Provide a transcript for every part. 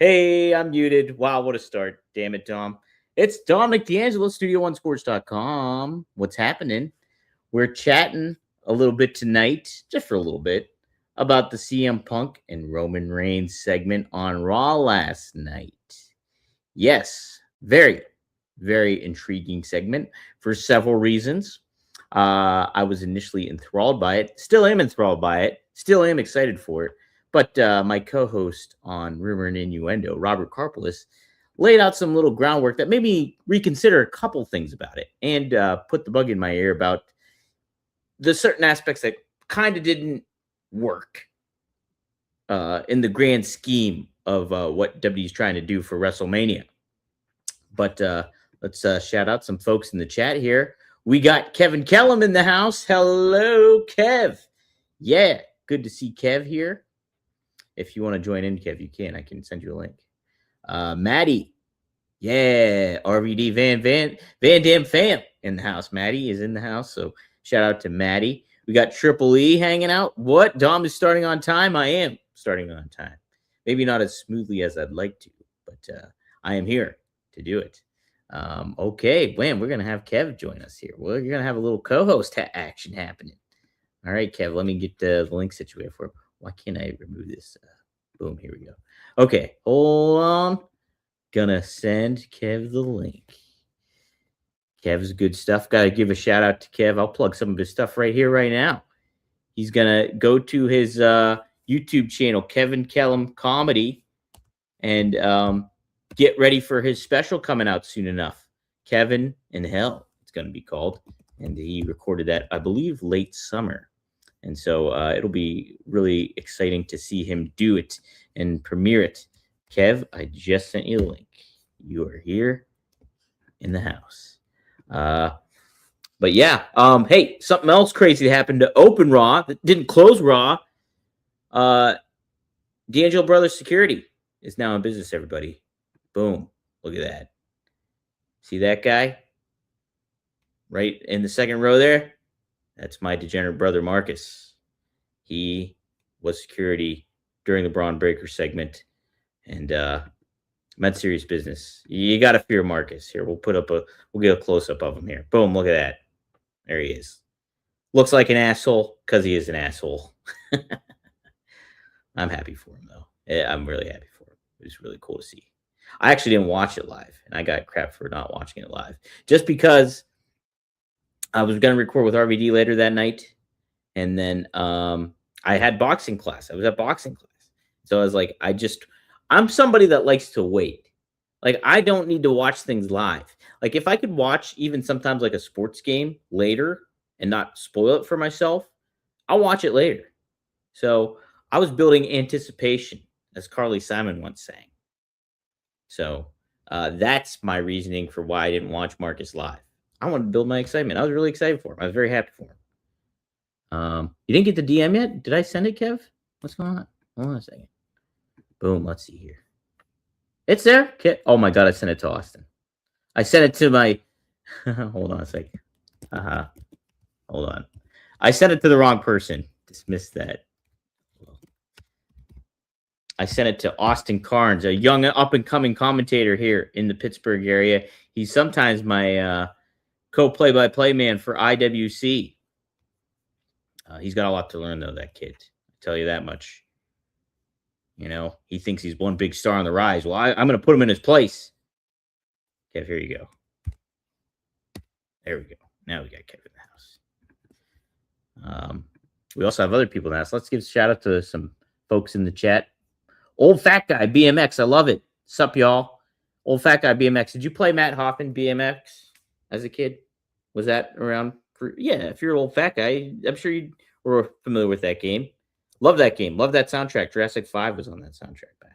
Hey, I'm muted. Wow, what a start. Damn it, Dom. It's Dominic DeAngelo, Studio1Sports.com. What's happening? We're chatting a little bit tonight, just for a little bit, about the CM Punk and Roman Reigns segment on Raw last night. Yes, very, very intriguing segment for several reasons. I was initially enthralled by it, still am enthralled by it, still am excited for it. But my co-host on Rumor and Innuendo, Robert Karpelis, laid out some little groundwork that made me reconsider a couple things about it and put the bug in my ear about the certain aspects that kind of didn't work in the grand scheme of what W is trying to do for WrestleMania. But let's shout out some folks in the chat here. We got Kevin Kellum in the house. Hello, Kev. Yeah, good to see Kev here. If you want to join in, Kev, you can. I can send you a link. Maddie. Yeah, RVD Van Dam fam in the house. Maddie is in the house, so shout out to Maddie. We got Triple E hanging out. What? Dom is starting on time? I am starting on time. Maybe not as smoothly as I'd like to, but I am here to do it. Okay, Blam, we're going to have Kev join us here. Well, you're going to have a little co-host action happening. All right, Kev, let me get the link situated for you. Why can't I remove this? Boom, here we go. Okay, hold on. Gonna send Kev the link. Kev's good stuff. Got to give a shout out to Kev. I'll plug some of his stuff right here, right now. He's going to go to his YouTube channel, Kevin Kellum Comedy, and get ready for his special coming out soon enough. Kevin in Hell, it's going to be called. And he recorded that, I believe, late summer. And so it'll be really exciting to see him do it and premiere it. Kev, I just sent you the link. You are here in the house. But yeah, hey, something else crazy happened to open Raw that didn't close Raw. D'Angelo Brothers Security is now in business, everybody. Boom. Look at that. See that guy? Right in the second row there? That's my degenerate brother, Marcus. He was security during the Braun Breaker segment and meant serious business. You got to fear Marcus. Here, we'll get a close-up of him here. Boom, look at that. There he is. Looks like an asshole because he is an asshole. I'm happy for him, though. I'm really happy for him. It was really cool to see. I actually didn't watch it live, and I got crap for not watching it live. Just because I was going to record with RVD later that night, and then I had boxing class. I was at boxing class. So I was like, I'm somebody that likes to wait. Like, I don't need to watch things live. Like, if I could watch even sometimes like a sports game later and not spoil it for myself, I'll watch it later. So I was building anticipation, as Carly Simon once sang. So that's my reasoning for why I didn't watch Marcus live. I wanted to build my excitement. I was really excited for him. I was very happy for him. You didn't get the DM yet? Did I send it, Kev? What's going on? Hold on a second. Boom. Let's see here. It's there. Kev. Oh, my God. I sent it to Austin. I sent it to my... Hold on a second. Hold on. I sent it to the wrong person. Dismiss that. I sent it to Austin Carnes, a young up-and-coming commentator here in the Pittsburgh area. He's sometimes my... co-play-by-play man for IWC. He's got a lot to learn, though, that kid. I'll tell you that much. You know, he thinks he's one big star on the rise. Well, I'm going to put him in his place. Kev, here you go. There we go. Now we got Kev in the house. We also have other people in the house. Let's give a shout-out to some folks in the chat. Old Fat Guy, BMX. I love it. Sup, y'all? Old Fat Guy, BMX. Did you play Matt Hoffman, BMX? As a kid, was that around? Yeah, if you're an old fat guy, I'm sure you were familiar with that game. Love that game. Love that soundtrack. Jurassic 5 was on that soundtrack, by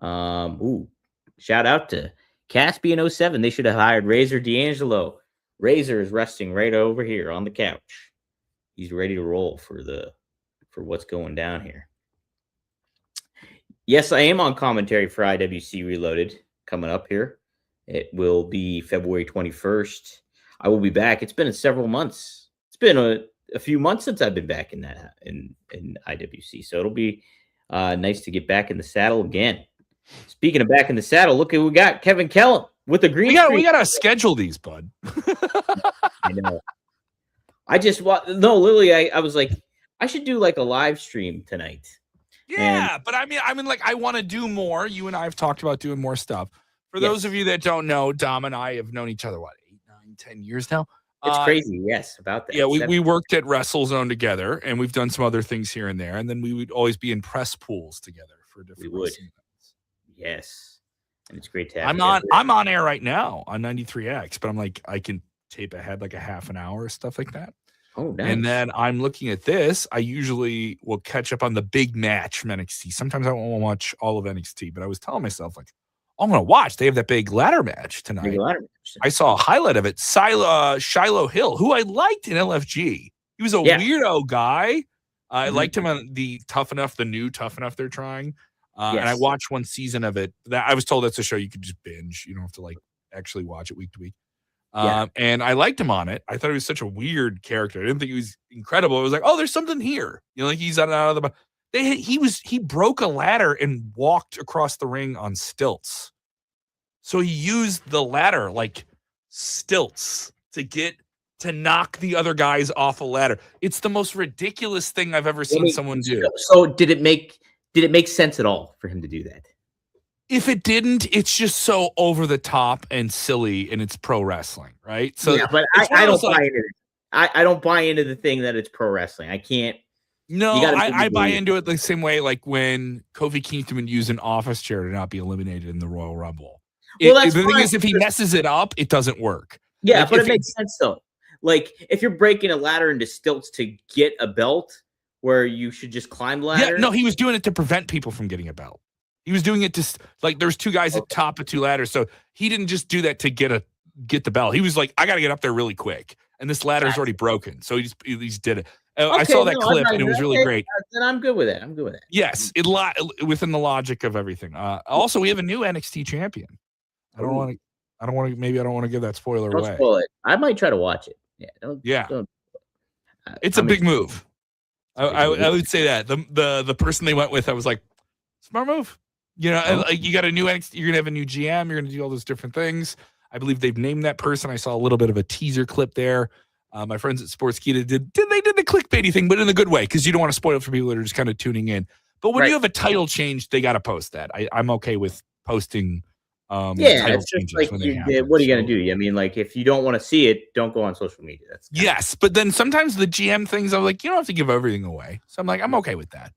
the way. Shout out to Caspian07. They should have hired Razor D'Angelo. Razor is resting right over here on the couch. He's ready to roll for what's going down here. Yes, I am on commentary for IWC Reloaded coming up here. It will be February 21st. I will be back. It's been several months. It's been a few months since I've been back in IWC. So it'll be nice to get back in the saddle again. Speaking of back in the saddle, look at we got Kevin Kellum with the green screen. We gotta schedule these, bud. I know. Literally, I was like, I should do like a live stream tonight. Yeah, but I mean, like, I want to do more. You and I have talked about doing more stuff. For those of you that don't know, Dom and I have known each other, 8, 9, 10 years now? It's crazy, yes, about that. Yeah, we worked at WrestleZone together, and we've done some other things here and there, and then we would always be in press pools together for different wrestling events. Yes, and it's great to have I'm on air right now on 93X, but I'm like, I can tape ahead like a half an hour, stuff like that. Oh, nice. And then I'm looking at this. I usually will catch up on the big match from NXT. Sometimes I won't watch all of NXT, but I was telling myself, like, I'm going to watch. They have that big ladder match tonight. I saw a highlight of it. Shiloh Hill, who I liked in LFG. He was a weirdo guy. I liked him on the new Tough Enough they're trying. And I watched one season of it. I was told that's a show you could just binge. You don't have to like actually watch it week to week. And I liked him on it. I thought he was such a weird character. I didn't think he was incredible. I was like, oh, there's something here. You know, like he's out of the. He broke a ladder and walked across the ring on stilts. So he used the ladder like stilts to knock the other guys off a ladder. It's the most ridiculous thing I've ever seen someone do. So did it make sense at all for him to do that? If it didn't, it's just so over the top and silly, and it's pro wrestling, right? So yeah, but I don't buy into it. I don't buy into the thing that it's pro wrestling. I can't. No, I buy into it the same way, like when Kofi Kingston would use an office chair to not be eliminated in the Royal Rumble. The thing is, if he messes it up, it doesn't work. Yeah, like, but it makes sense though. Like if you're breaking a ladder into stilts to get a belt, where you should just climb the ladder. Yeah, no, he was doing it to prevent people from getting a belt. He was doing it to like there's two guys at top of two ladders, so he didn't just do that to get the belt. He was like, I got to get up there really quick, and this ladder's already broken, so he just did it. I saw that clip, and it was really great. Then I'm good with it. Yes, within the logic of everything. Also, we have a new NXT champion. I don't want to give that spoiler away. Spoil it. I might try to watch it. Don't, it's a big move. I would say that the person they went with, I was like, smart move. You know, like you got a new NXT, you're gonna have a new GM, you're gonna do all those different things. I believe they've named that person. I saw a little bit of a teaser clip there. My friends at Sportskeeda did the clickbaity thing, but in a good way, because you don't want to spoil it for people that are just kind of tuning in. But when you have a title change, they got to post that. I'm okay with posting. Title it's just like what are you gonna do? I mean, like if you don't want to see it, don't go on social media. Yes, but then sometimes the GM things, I'm like, you don't have to give everything away. So I'm like, I'm okay with that.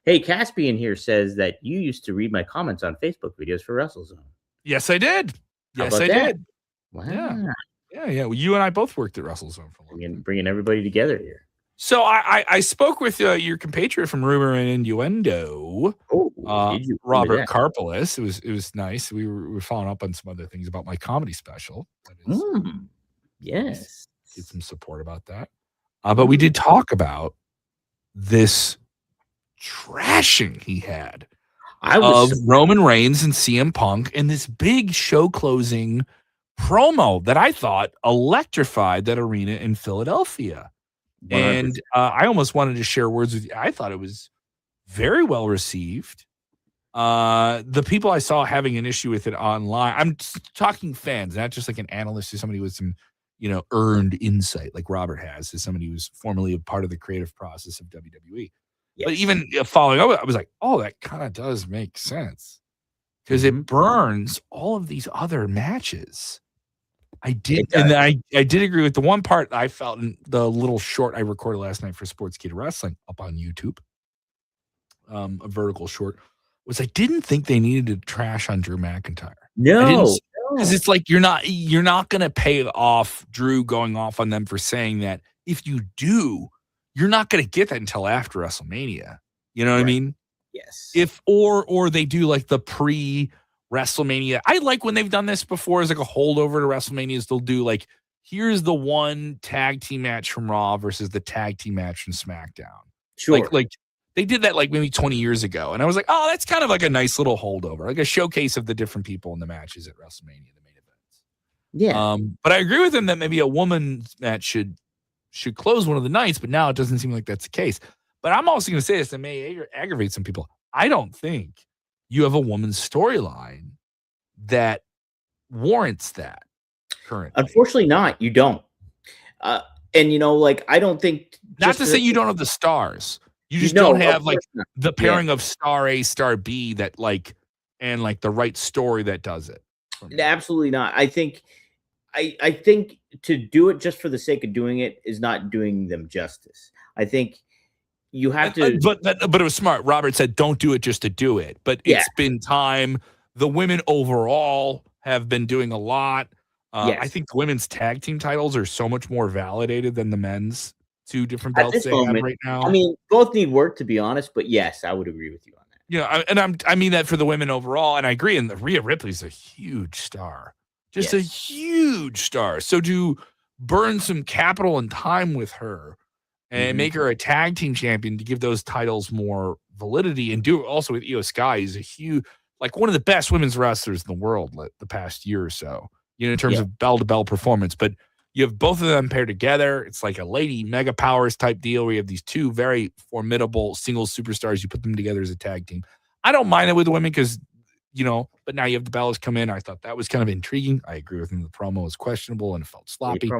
Hey, Caspian here says that you used to read my comments on Facebook videos for WrestleZone. Yes, I did. Yes, I did. Wow. Yeah. Well, you and I both worked at WrestleZone for a long time. Bringing everybody together here. So I spoke with your compatriot from Rumor and Innuendo, Robert Karpelis. It was nice. We were following up on some other things about my comedy special. Yes. Get some support about that. But we did talk about this trashing he had of Roman Reigns and CM Punk in this big show closing promo that I thought electrified that arena in Philadelphia. 100%. And I almost wanted to share words with you. I thought it was very well received. The people I saw having an issue with it online, I'm talking fans, not just like an analyst or somebody with some, earned insight like Robert has, as somebody who's formerly a part of the creative process of WWE. Yes. But even following up, I was like, oh, that kind of does make sense because it burns all of these other matches. I did agree with the one part I felt in the little short I recorded last night for Sportskeeda Wrestling up on YouTube, a vertical short, was I didn't think they needed to trash on Drew McIntyre. No, because it's like you're not going to pay off Drew going off on them for saying that. If you do, you're not going to get that until after WrestleMania. You know what I mean? Yes. If or they do like the pre-WrestleMania. I like when they've done this before as like a holdover to WrestleManias. They'll do like, here's the one tag team match from Raw versus the tag team match from SmackDown. Sure. Like they did that like maybe 20 years ago. And I was like, oh, that's kind of like a nice little holdover, like a showcase of the different people in the matches at WrestleMania, the main events. Yeah. But I agree with him that maybe a woman's match should close one of the nights, but now it doesn't seem like that's the case. But I'm also going to say this, that may aggravate some people. I don't think you have a woman's storyline that warrants that currently. Unfortunately not. You don't. And I don't think, not to say you don't have the stars. You just don't have like the pairing of star A, star B that and the right story that does it. Absolutely not. I think to do it just for the sake of doing it is not doing them justice. I think you have to. But it was smart. Robert said, "Don't do it just to do it." But it's been time. The women overall have been doing a lot. I think the women's tag team titles are so much more validated than the men's 2 different belts they have right now. I mean, both need work, to be honest. But yes, I would agree with you on that. Yeah, I mean that for the women overall, and I agree. And Rhea Ripley's a huge star, just a huge star. So to burn some capital and time with her and make her a tag team champion to give those titles more validity, and do it also with Io Sky, is a huge, one of the best women's wrestlers in the world the past year or so, in terms of bell-to-bell performance. But you have both of them paired together. It's like a Lady Mega Powers type deal where you have these 2 very formidable single superstars. You put them together as a tag team. I don't mind it with the women because, but now you have the Bellas come in. I thought that was kind of intriguing. I agree with them. The promo was questionable and it felt sloppy.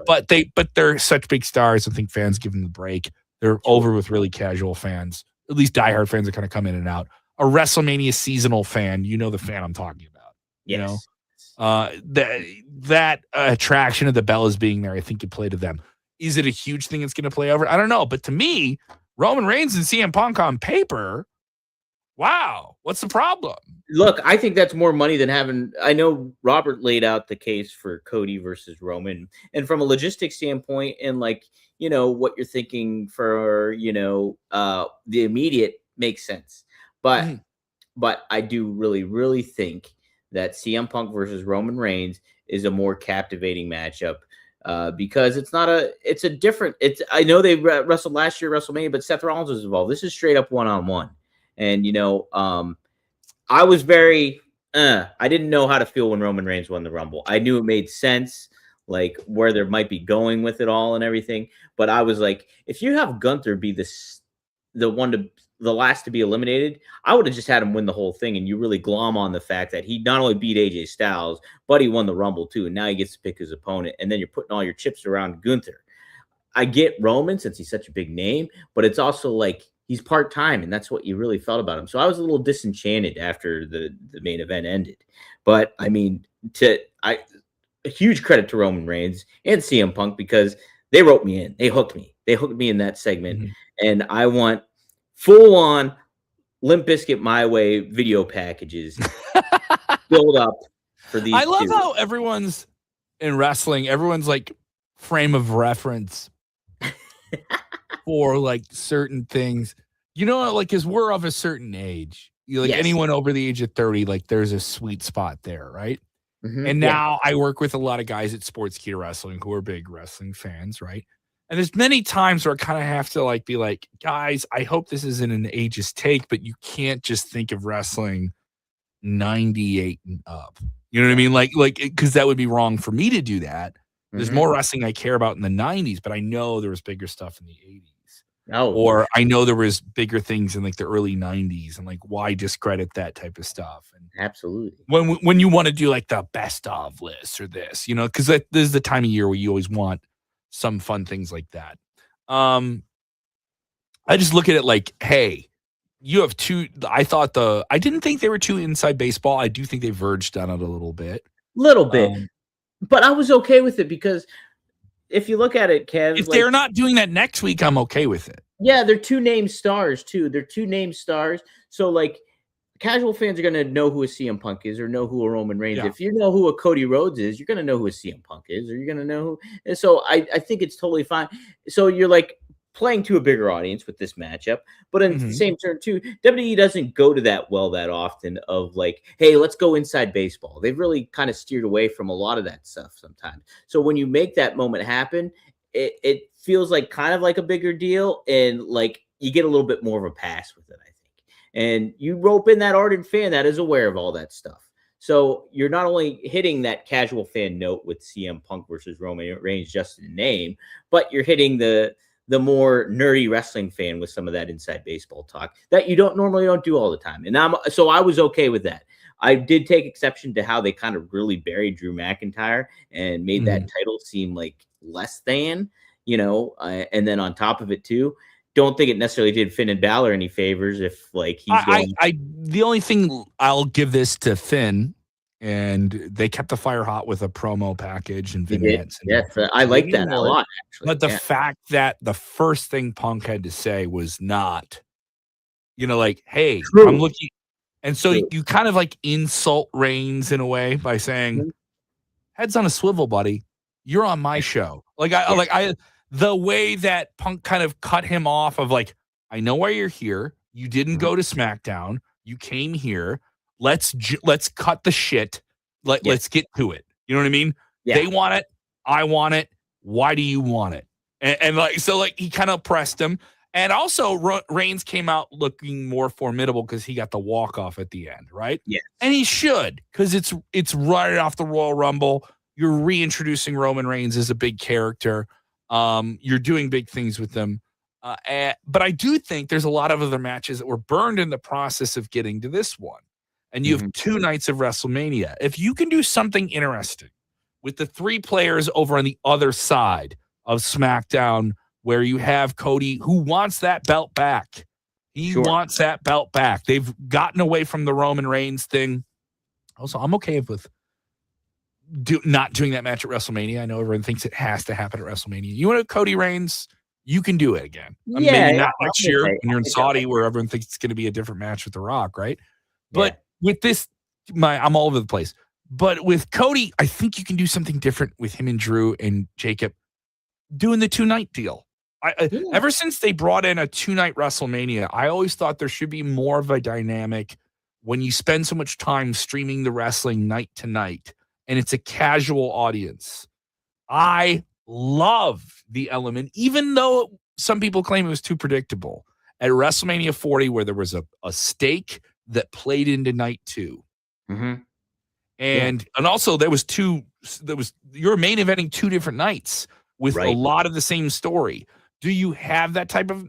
But they're such big stars. I think fans give them the break. They're over with really casual fans. At least diehard fans that kind of come in and out. A WrestleMania seasonal fan, the fan I'm talking about. Yes. That attraction of the Bellas being there, I think could play to them. Is it a huge thing that's going to play over? I don't know. But to me, Roman Reigns and CM Punk on paper, wow, what's the problem? Look, I think that's more money than having. I know Robert laid out the case for Cody versus Roman, and from a logistics standpoint, and what you're thinking for the immediate makes sense. But I do really, really think that CM Punk versus Roman Reigns is a more captivating matchup because it's a different. I know they wrestled last year at WrestleMania, but Seth Rollins was involved. This is straight up one-on-one, and I was very. I didn't know how to feel when Roman Reigns won the Rumble. I knew it made sense, where there might be going with it all and everything. But I was like, if you have Gunther be the last to be eliminated, I would have just had him win the whole thing, and you really glom on the fact that he not only beat AJ Styles, but he won the Rumble too, and now he gets to pick his opponent, and then you're putting all your chips around Gunther. I get Roman since he's such a big name, but it's also he's part-time, and that's what you really felt about him. So I was a little disenchanted after the main event ended. But, I mean, a huge credit to Roman Reigns and CM Punk because they wrote me in. They hooked me. They hooked me in that segment, and I want full-on Limp Bizkit My Way video packages build up for these. I love how everyone's in wrestling, everyone's frame of reference for certain things. Because we're of a certain age. Anyone over the age of 30, there's a sweet spot there, right? And now I work with a lot of guys at Sportskeeda Wrestling who are big wrestling fans, right? And there's many times where I kind of have to be like, guys, I hope this isn't an ageist take, but you can't just think of wrestling 98 and up. You know what I mean? Because that would be wrong for me to do that. There's more wrestling I care about in the 90s, but I know there was bigger stuff in the 80s. Or I know there was bigger things in the early 90s, and why discredit that type of stuff? And absolutely. When you want to do the best of lists or this, because this is the time of year where you always want some fun things like that. I just look at it hey, you have 2. I didn't think they were too inside baseball. I do think they verged on it a little bit. But I was okay with it because if you look at it, Kev, if they're not doing that next week, I'm okay with it. Yeah, they're 2 named stars too. They're 2 named stars. So casual fans are going to know who a CM Punk is or know who a Roman Reigns. Yeah. If you know who a Cody Rhodes is, you're going to know who a CM Punk is, or you're going to know who. And so I think it's totally fine. So you're playing to a bigger audience with this matchup, but in the same turn too, WWE doesn't go to that often of hey, let's go inside baseball. They've really kind of steered away from a lot of that stuff sometimes. So when you make that moment happen, it feels kind of a bigger deal, and you get a little bit more of a pass with it, I think. And you rope in that ardent fan that is aware of all that stuff. So you're not only hitting that casual fan note with CM Punk versus Roman Reigns just in name, but you're hitting the the more nerdy wrestling fan with some of that inside baseball talk that you don't do all the time. And I was okay with that. I did take exception to how they kind of really buried Drew McIntyre and made that title seem like less than, and then on top of it too, don't think it necessarily did Finn and Balor any favors if like he's going. The only thing I'll give this to Finn, and they kept the fire hot with a promo package and vignettes. Yes, I like that a lot, actually. But the fact that the first thing Punk had to say was not, like, hey, True. I'm looking. And so you kind of like insult Reigns in a way by saying, heads on a swivel, buddy. You're on my show. The way that Punk kind of cut him off of like, I know why you're here. You didn't go to SmackDown. You came here. Let's cut the shit. Let's get to it. You know what I mean? Yeah. They want it. I want it. Why do you want it? And he kind of pressed him. And also, Reigns came out looking more formidable because he got the walk-off at the end, right? Yeah. And he should, because it's right off the Royal Rumble. You're reintroducing Roman Reigns as a big character. You're doing big things with them. But I do think there's a lot of other matches that were burned in the process of getting to this one. And you have 2 nights of WrestleMania. If you can do something interesting with the 3 players over on the other side of SmackDown, where you have Cody, who wants that belt back. He wants that belt back. They've gotten away from the Roman Reigns thing. Also, I'm okay with not doing that match at WrestleMania. I know everyone thinks it has to happen at WrestleMania. You want Cody Reigns, you can do it again. Maybe not next year when you're in Saudi where everyone thinks it's going to be a different match with The Rock, right? But with this, I'm all over the place. But with Cody, I think you can do something different with him and Drew and Jacob doing the 2-night deal. Ever since they brought in a 2-night WrestleMania, I always thought there should be more of a dynamic when you spend so much time streaming the wrestling night to night, and it's a casual audience. I love the element, even though some people claim it was too predictable. At WrestleMania 40, where there was a stake that played into night 2. Mm-hmm. And also you're main eventing 2 different nights with a lot of the same story. Do you have that type of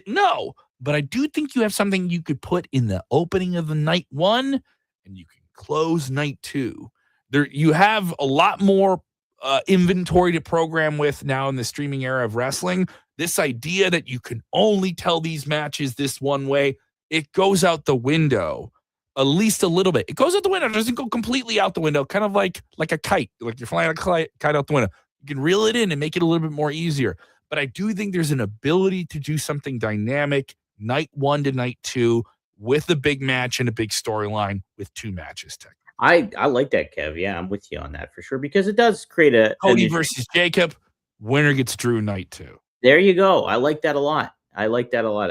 no, but I do think you have something you could put in the opening of the night 1 and you can close night 2. There you have a lot more inventory to program with now in the streaming era of wrestling. This idea that you can only tell these matches this one way, it goes out the window. At least a little bit. It goes out the window. It doesn't go completely out the window, kind of like a kite. Like you're flying a kite out the window. You can reel it in and make it a little bit more easier. But I do think there's an ability to do something dynamic night 1 to night 2 with a big match and a big storyline with 2 matches. I like that, Kev. Yeah, I'm with you on that for sure, because it does create a Cody versus Jacob. Winner gets Drew night 2. There you go. I like that a lot. I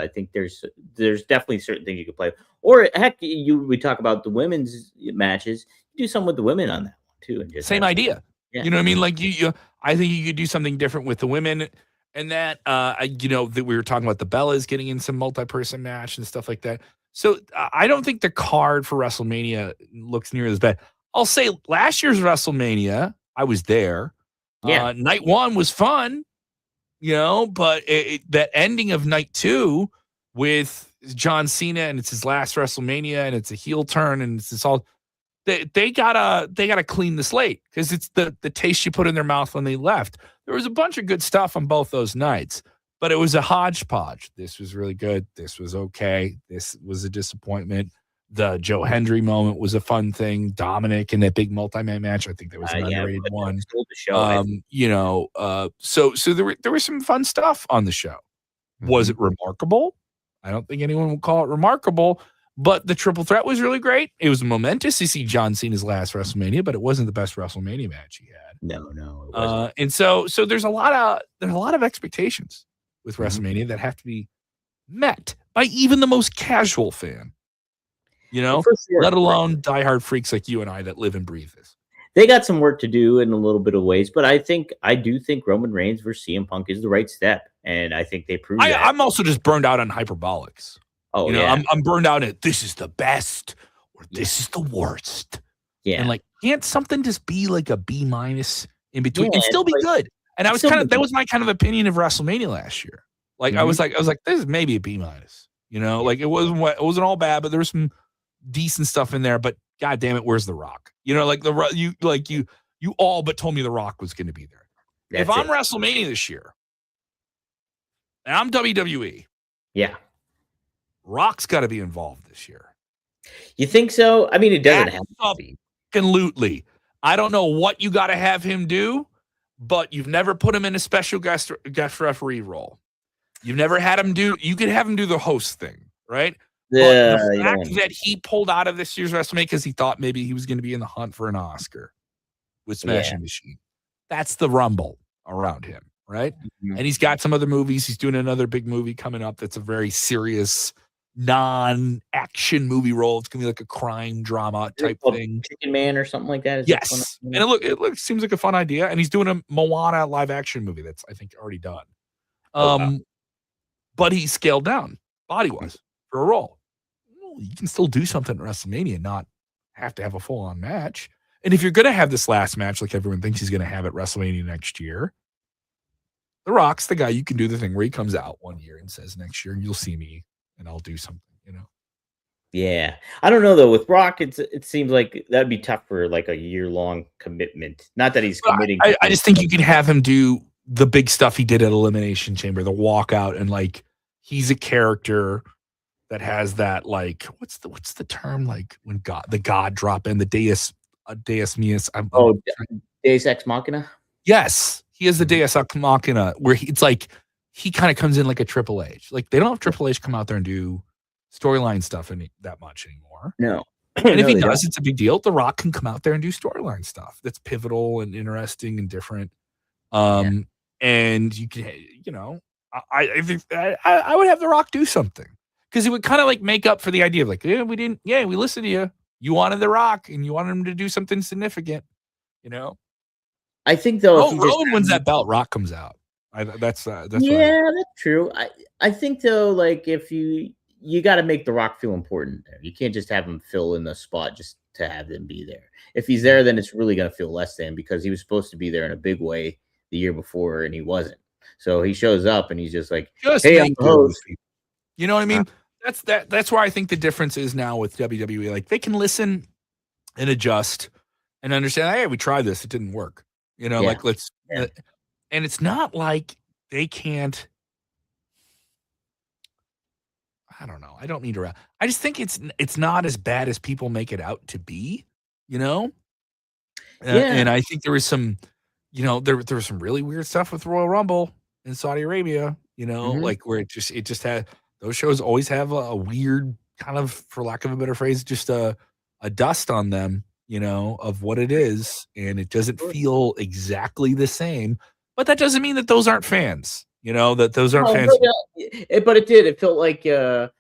think there's definitely certain things you could play. Or heck, we talk about the women's matches. You do something with the women on that one too, and just same idea. Yeah. You know what I mean? Like I think you could do something different with the women, and that that we were talking about the Bellas getting in some multi-person match and stuff like that. So I don't think the card for WrestleMania looks near as bad. I'll say last year's WrestleMania, I was there. Yeah, night 1 was fun, but that ending of night 2 with John Cena, and it's his last WrestleMania, and it's a heel turn, and it's all they gotta clean the slate, because it's the taste you put in their mouth when they left. There was a bunch of good stuff on both those nights, but it was a hodgepodge. This was really good. This was okay. This was a disappointment. The Joe Hendry moment was a fun thing. Dominic in that big multi-man match, I think that was an underrated one. So there was some fun stuff on the show. Mm-hmm. Was it remarkable? I don't think anyone would call it remarkable, but the triple threat was really great. It was momentous to see John Cena's last WrestleMania, but it wasn't the best WrestleMania match he had. No, it wasn't. And so there's a lot of expectations with WrestleMania that have to be met by even the most casual fan. Let alone diehard freaks like you and I that live and breathe this. They got some work to do in a little bit of ways, but I do think Roman Reigns versus CM Punk is the right step, and I think they proved that. I'm also just burned out on hyperbolics. Oh, yeah. I'm burned out at this is the best or this is the worst. Yeah, and can't something just be like a B- in between and still be good? And that was my kind of opinion of WrestleMania last year. Like I was like, this is maybe a B-. Like it wasn't all bad, but there was some decent stuff in there. But God damn it, where's The Rock? Like you all but told me The Rock was going to be there. If I'm WrestleMania this year, and I'm WWE, yeah, Rock's got to be involved this year. You think so? I mean, it doesn't have to be. Absolutely. I don't know what you got to have him do, but you've never put him in a special guest referee role. You've never had him do. You could have him do the host thing, right? Yeah. But the fact that he pulled out of this year's WrestleMania because he thought maybe he was going to be in the hunt for an Oscar with Smashing Machine. That's the rumble around him, right? Mm-hmm. And he's got some other movies. He's doing another big movie coming up that's a very serious, non-action movie role. It's gonna be like a crime drama type thing. Chicken Man or something like that. Yes, and it seems like a fun idea. And he's doing a Moana live action movie that's I think already done. But he's scaled down body wise for a role. Well, you can still do something at WrestleMania, not have to have a full on match. And if you're gonna have this last match, like everyone thinks he's gonna have at WrestleMania next year, The Rock's the guy you can do the thing where he comes out one year and says, "Next year you'll see me." And I'll do something, Yeah, I don't know though. With Rock, it seems like that'd be tough for like a year-long commitment. Not that he's committing. I just think you could have him do the big stuff he did at Elimination Chamber, the walkout, and like he's a character that has that like what's the term like when the God drop in the Deus Meus. Deus Ex Machina. Yes, he is the Deus Ex Machina, where it's like. He kind of comes in like a Triple H. Like they don't have Triple H come out there and do storyline stuff that much anymore. No. And if he does, it's a big deal. The Rock can come out there and do storyline stuff that's pivotal and interesting and different. And you can, I think I would have The Rock do something because it would kind of like make up for the idea of like, we listened to you. You wanted The Rock and you wanted him to do something significant, I think though, if Rowan wins that belt, Rock comes out. That's that's true. I think though, like if you got to make The Rock feel important there. You can't just have him fill in the spot just to have him be there. If he's there, then it's really gonna feel less than because he was supposed to be there in a big way the year before and he wasn't. So he shows up and he's just like, "Hey, I'm the host." You know what I mean? That's where I think the difference is now with WWE. Like they can listen and adjust and understand. Hey, we tried this; it didn't work. Like let's. And it's not like they can't. I don't know. I don't need to. I just think it's not as bad as people make it out to be. And I think there was some, there was some really weird stuff with Royal Rumble in Saudi Arabia. Like where it just had those shows always have a weird kind of, for lack of a better phrase, just a dust on them. Of what it is, and it doesn't feel exactly the same. But that doesn't mean that those aren't fans, that those aren't fans. But it did. It felt like, your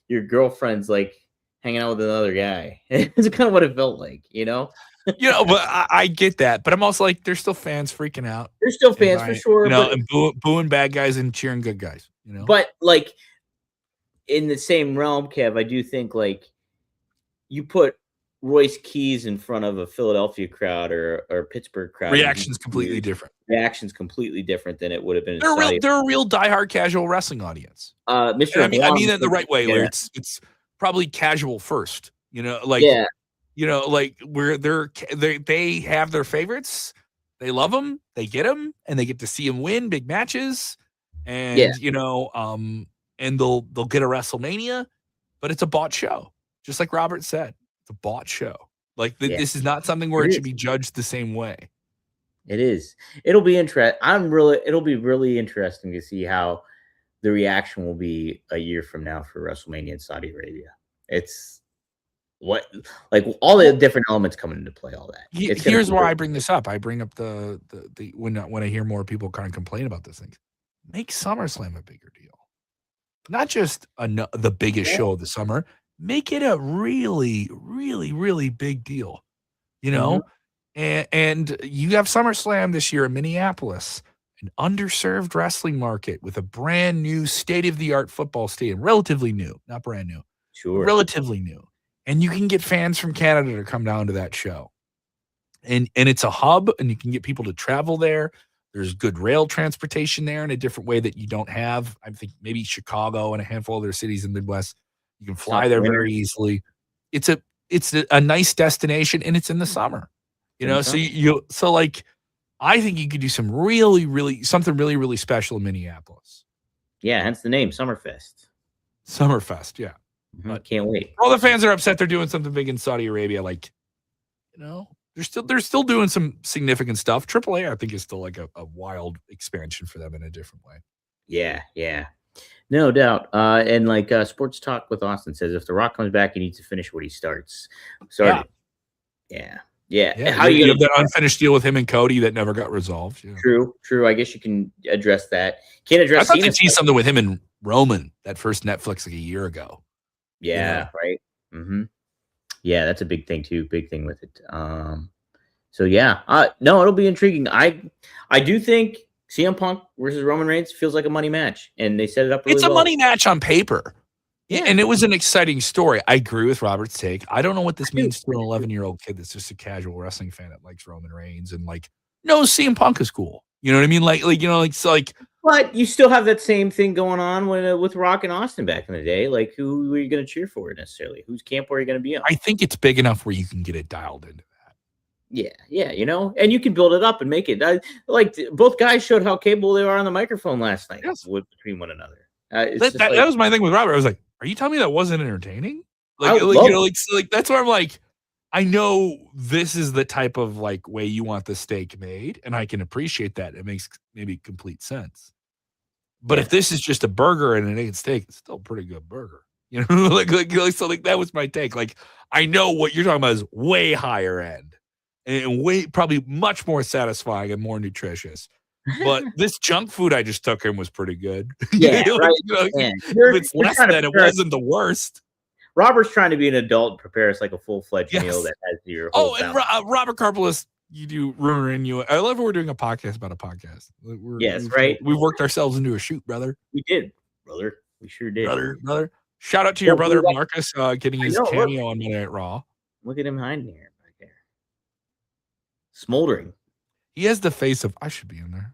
girlfriend's like hanging out with another guy. It's kind of what it felt like, But I get that. But I'm also like, there's still fans freaking out. There's still fans for sure. And booing bad guys and cheering good guys, But like in the same realm, Kev, I do think like you put Royce Keys in front of a Philadelphia crowd or Pittsburgh crowd. Reaction's completely different. Reaction's completely different than it would have been. They're a real diehard casual wrestling audience. Mr. I mean it the right way. Where it's probably casual first. Like where they have their favorites. They love them. They get them, and they get to see them win big matches. And and they'll get a WrestleMania, but it's a bought show, just like Robert said. It's a bought show. Like this is not something where it should be judged the same way. It is. It'll be interesting. It'll be really interesting to see how the reaction will be a year from now for WrestleMania in Saudi Arabia. It's all the different elements coming into play. All that. Here's why I bring this up. I bring up the when I hear more people kind of complain about this thing. Make SummerSlam a bigger deal. Not just the biggest show of the summer. Make it a really, really, really big deal, and you have SummerSlam this year in Minneapolis, an underserved wrestling market with a brand new state-of-the-art football stadium, relatively new, not brand new, sure, relatively new, and you can get fans from Canada to come down to that show, And it's a hub, and you can get people to travel there. There's good rail transportation there in a different way that you don't have. I think maybe Chicago and a handful of other cities in the Midwest. You can fly there very easily. It's a nice destination, and it's in the summer. So like I think you could do some something really, really special in Minneapolis. Yeah, hence the name Summerfest. Summerfest, yeah. Mm-hmm. But can't wait. All the fans are upset they're doing something big in Saudi Arabia. Like, they're still doing some significant stuff. AAA, I think, is still like a wild expansion for them in a different way. Yeah. No doubt. And like Sports Talk with Austin says, if The Rock comes back, he needs to finish what he starts. Yeah. How you have that unfinished deal with him and Cody that never got resolved? Yeah. True. I guess you can address that. Can't address. I thought you'd see something with him and Roman that first Netflix like a year ago. Yeah. Right. Mm-hmm. Yeah, that's a big thing too. Big thing with it. So yeah. No, it'll be intriguing. I do think CM Punk versus Roman Reigns feels like a money match, and they set it up really well. It's a money match on paper. Yeah, and it was an exciting story. I agree with Robert's take. I don't know what this means to an 11-year-old kid that's just a casual wrestling fan that likes Roman Reigns and like, no, CM Punk is cool. You know what I mean? But you still have that same thing going on with Rock and Austin back in the day. Like, who are you going to cheer for necessarily? Whose camp are you going to be on? I think it's big enough where you can get it dialed into that. Yeah, and you can build it up and make it. Like both guys showed how capable they are on the microphone last night between one another. That was my thing with Robert. I was like, are you telling me that wasn't entertaining? That's where I'm like, I know this is the type of like way you want the steak made, and I can appreciate that. It makes maybe complete sense. But if this is just a burger and an egg and steak, it's still a pretty good burger. So that was my take. Like, I know what you're talking about is way higher end and probably much more satisfying and more nutritious. But this junk food I just took in was pretty good. Yeah, right. It's less than it wasn't the worst. Robert's trying to be an adult and prepare us like a full-fledged meal that has your whole Robert Karpelis, you do rumor in you. I love we're doing a podcast about a podcast. We've worked ourselves into a shoot, brother. We did, brother. We sure did. Brother. Shout out to your brother Marcus getting his cameo on Monday Night Raw. Look at him hiding here back there. Smoldering. He has the face of I should be in there.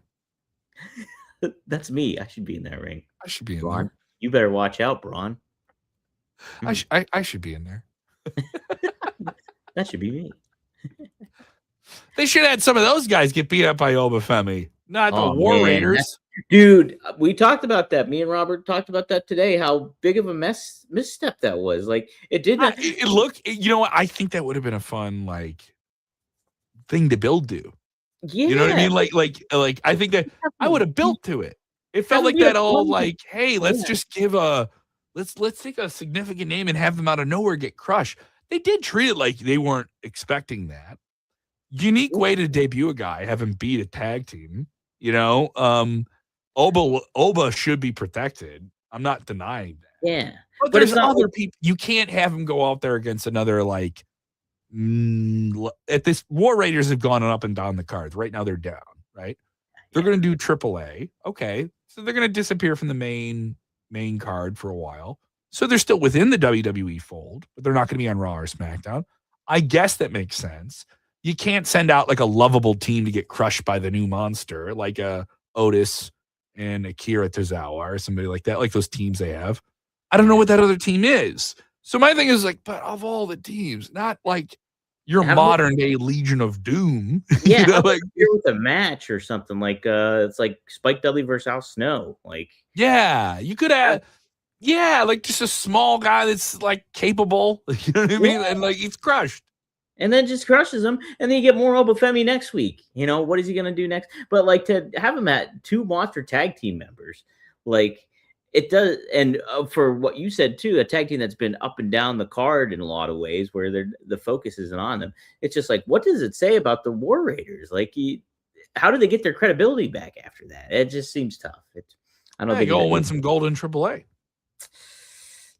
That's me. I should be in that ring. I should be in Braun. there. You better watch out, Braun. I should be in there. That should be me. They should have had some of those guys get beat up by Obafemi, not the War Raiders. Dude, we talked about that. Me and Robert talked about that today. How big of a misstep that was. Like it did not. You know what? I think that would have been a fun thing to build to. Yeah. You know what I mean? Like I think that I would have built to it. It felt like that all hey, let's just give let's take a significant name and have them out of nowhere get crushed. They did treat it like they weren't expecting that. Unique way to debut a guy, have him beat a tag team. Oba should be protected. I'm not denying that. Yeah. But there's other people. You can't have him go out there against another at this War Raiders have gone up and down the cards. Right now they're down, right? They're going to do AAA. Okay. So they're going to disappear from the main card for a while. So they're still within the WWE fold, but they're not going to be on Raw or SmackDown. I guess that makes sense. You can't send out a lovable team to get crushed by the new monster, like Otis and Akira Tozawa or somebody like that, like those teams they have. I don't know what that other team is. So my thing is but of all the teams, not your modern day Legion of Doom. Yeah, with a match or something it's like Spike Dudley versus Al Snow. You could have just a small guy that's capable. You know what I mean? And he's crushed. And then just crushes him, and then you get more Obafemi next week. What is he going to do next? But to have him at 2 monster tag team members, it does. And for what you said too, a tag team that's been up and down the card in a lot of ways, where the focus isn't on them. It's just what does it say about the War Raiders? How do they get their credibility back after that? It just seems tough. I don't think go win some gold in AAA.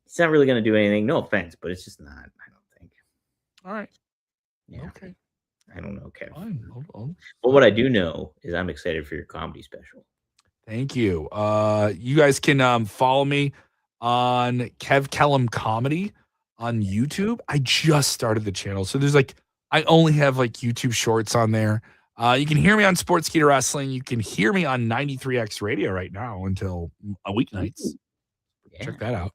It's not really going to do anything. No offense, but it's just not. I don't think. All right. Yeah. Okay. I don't know, Kev. Fine. But what I do know is I'm excited for your comedy special. Thank you. You guys can follow me on Kev Kellum Comedy on YouTube. I just started the channel. So there's I only have like YouTube shorts on there. You can hear me on Sportskeeda Wrestling. You can hear me on 93X Radio right now until weeknights. Yeah. Check that out.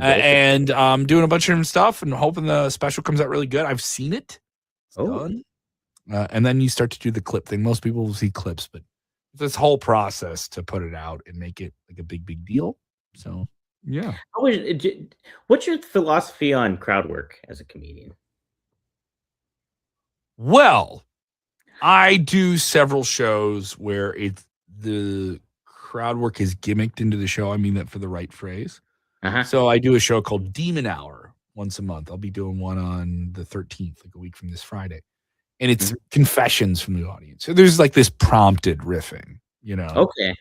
And I'm doing a bunch of different stuff and hoping the special comes out really good. I've seen it. It's done. And then you start to do the clip thing. Most people will see clips, but this whole process to put it out and make it like a big deal. So, yeah. What's your philosophy on crowd work as a comedian? Well, I do several shows where the crowd work is gimmicked into the show. I mean that for the right phrase. So I do a show called Demon Hour once a month. I'll be doing one on the 13th, like a week from this Friday. And it's confessions from the audience. So there's like this prompted riffing, you know. Okay.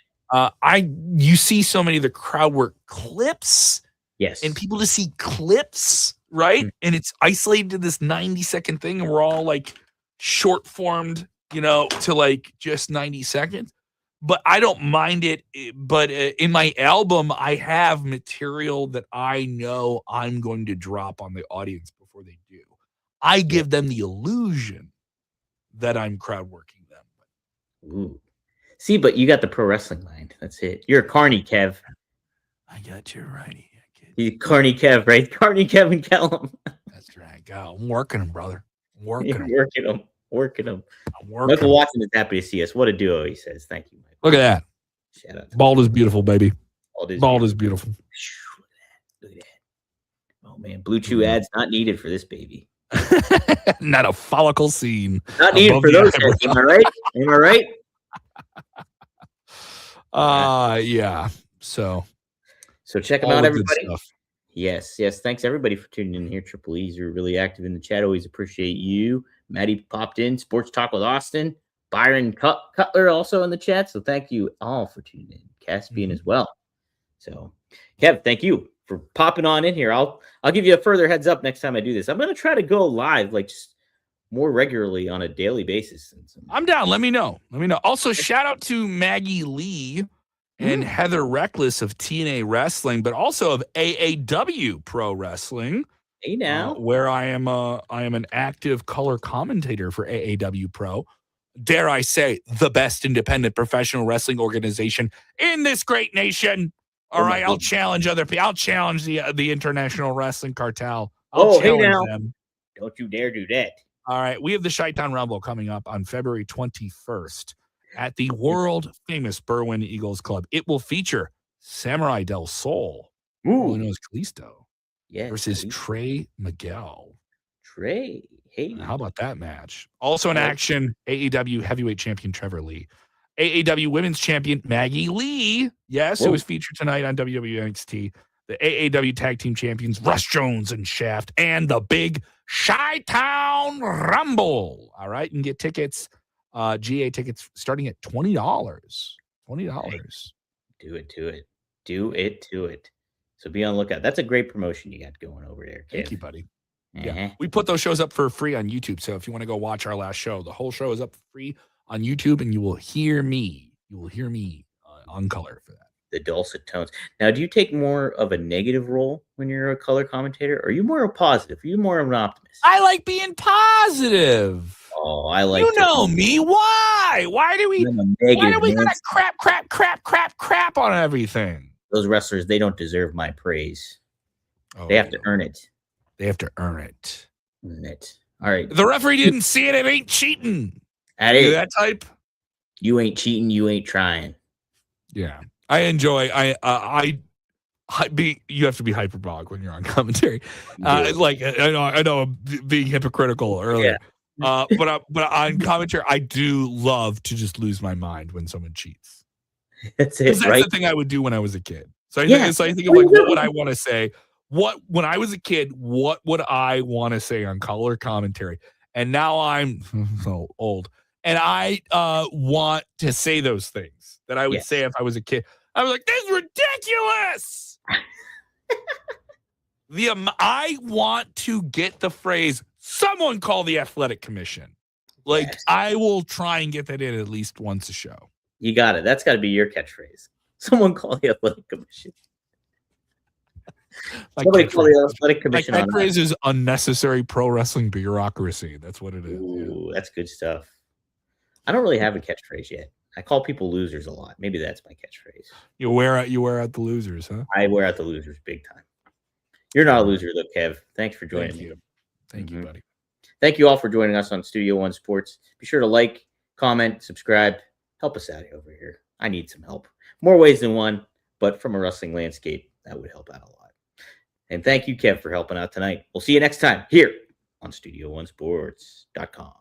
You see so many of the crowd work clips. Yes. And people just see clips, right? And it's isolated to this 90-second thing, and we're all like short formed, you know, to like just 90 seconds. But I don't mind it. But in my album, I have material that I know I'm going to drop on the audience before they do. I give them the illusion that I'm crowd working them. Ooh. See, but you got the pro wrestling mind. That's it. You're a carny, Kev. I got you righty. You carny Kev, right? Carny Kevin Kellum. That's right. I'm working him, brother. Working him. Michael Watson is happy to see us. What a duo, he says. Thank you, Michael. Look at that. Shout out. Bald is beautiful, baby. Bald is beautiful. Look at that. Oh, man. Blue Chew ads not needed for this baby. Not a follicle scene. Not needed for those guys. Am I right? Am I right? Yeah. So check them out, everybody. Yes. Thanks everybody for tuning in here. Triple E's, you're really active in the chat. Always appreciate you. Maddie popped in. Sports Talk with Austin. Byron Cutler also in the chat. So thank you all for tuning in. Caspian as well. So Kev, thank you for popping on in here. I'll give you a further heads up next time I do this. I'm going to try to go live like just more regularly on a daily basis. I'm down. Let me know. Also, shout out to Maggie Lee and Heather Reckless of TNA Wrestling, but also of AAW Pro Wrestling. Hey now, where I am an active color commentator for AAW Pro. Dare I say, the best independent professional wrestling organization in this great nation. All right, I'll challenge other people. I'll challenge the International Wrestling Cartel. I'll challenge them. Don't you dare do that. All right, we have the Chi-Town Rumble coming up on February 21st at the world-famous Berwyn Eagles Club. It will feature Samurai Del Sol, who knows Kalisto, versus Trey Miguel. Trey, hey. How about that match? Also in action, AEW Heavyweight Champion Trevor Lee. AAW Women's Champion Maggie Lee, who was featured tonight on WWE NXT. The AAW Tag Team Champions Rush Jones and Shaft, and the big Chi-Town Rumble. All right, you can get tickets, GA tickets starting at $20. $20. Do it. So be on the lookout. That's a great promotion you got going over there, Kev. Thank you, buddy. Yeah, we put those shows up for free on YouTube. So if you want to go watch our last show, the whole show is up for free on YouTube, and you will hear me. On color for that. The dulcet tones. Now, do you take more of a negative role when you're a color commentator? Or are you more a positive? Are you more of an optimist? I like being positive. Oh, I like. You know me. Why? Why do we gotta crap on everything? Those wrestlers, they don't deserve my praise. They have to earn it. Earn it. All right. The referee didn't see it. It ain't cheating. That type. You ain't cheating. You ain't trying. Yeah. I enjoy. You have to be hyperbolic when you're on commentary. I know I'm being hypocritical earlier. Yeah. But on commentary, I do love to just lose my mind when someone cheats. That's it. That's the thing I would do when I was a kid. So I think of like, what would I want to say? When I was a kid, what would I want to say on color commentary? And now I'm so old, and I want to say those things that I would say if I was a kid. I was like, "This is ridiculous." I want to get the phrase, "Someone call the athletic commission." Like, I will try and get that in at least once a show. You got it. That's got to be your catchphrase. Someone call the athletic commission. Somebody call the athletic commission on that. My catchphrase is unnecessary pro wrestling bureaucracy. That's what it is. Ooh, that's good stuff. I don't really have a catchphrase yet. I call people losers a lot. Maybe that's my catchphrase. You wear out the losers, huh? I wear out the losers big time. You're not a loser, though, Kev. Thanks for joining me. Thank you, buddy. Thank you all for joining us on Studio One Sports. Be sure to like, comment, subscribe. Help us out over here. I need some help. More ways than one, but from a wrestling landscape, that would help out a lot. And thank you, Kev, for helping out tonight. We'll see you next time here on StudioOneSports.com.